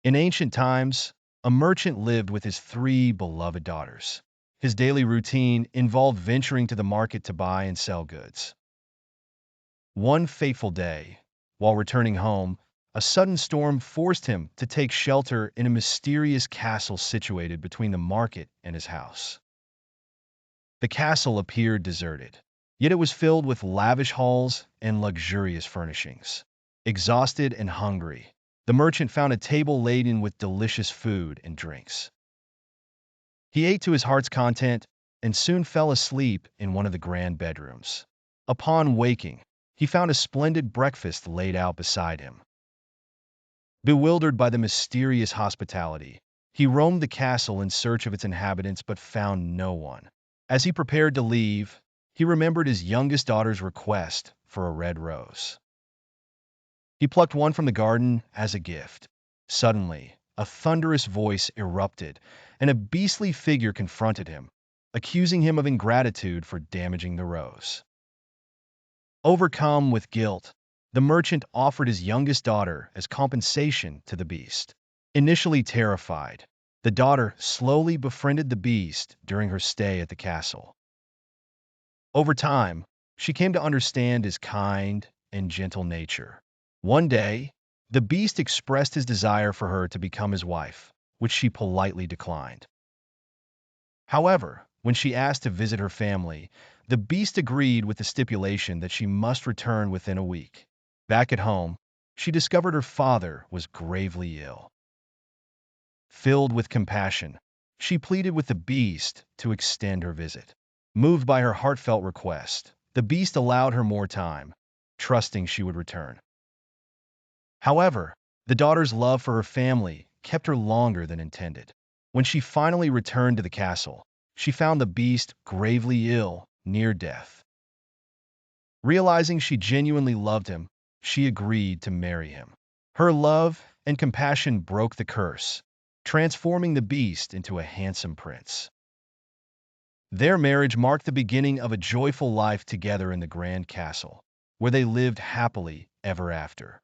In ancient times, a merchant lived with his three beloved daughters. His daily routine involved venturing to the market to buy and sell goods. One fateful day, while returning home, a sudden storm forced him to take shelter in a mysterious castle situated between the market and his house. The castle appeared deserted, yet it was filled with lavish halls and luxurious furnishings. Exhausted and hungry, the merchant found a table laden with delicious food and drinks. He ate to his heart's content and soon fell asleep in one of the grand bedrooms. Upon waking, he found a splendid breakfast laid out beside him. Bewildered by the mysterious hospitality, he roamed the castle in search of its inhabitants but found no one. As he prepared to leave, he remembered his youngest daughter's request for a red rose. He plucked one from the garden as a gift. Suddenly, a thunderous voice erupted, and a beastly figure confronted him, accusing him of ingratitude for damaging the rose. Overcome with guilt, the merchant offered his youngest daughter as compensation to the beast. Initially terrified, the daughter slowly befriended the beast during her stay at the castle. Over time, she came to understand his kind and gentle nature. One day, the beast expressed his desire for her to become his wife, which she politely declined. However, when she asked to visit her family, the beast agreed with the stipulation that she must return within a week. Back at home, she discovered her father was gravely ill. Filled with compassion, she pleaded with the beast to extend her visit. Moved by her heartfelt request, the beast allowed her more time, trusting she would return. However, the daughter's love for her family kept her longer than intended. When she finally returned to the castle, she found the beast gravely ill, near death. Realizing she genuinely loved him, she agreed to marry him. Her love and compassion broke the curse, transforming the beast into a handsome prince. Their marriage marked the beginning of a joyful life together in the grand castle, where they lived happily ever after.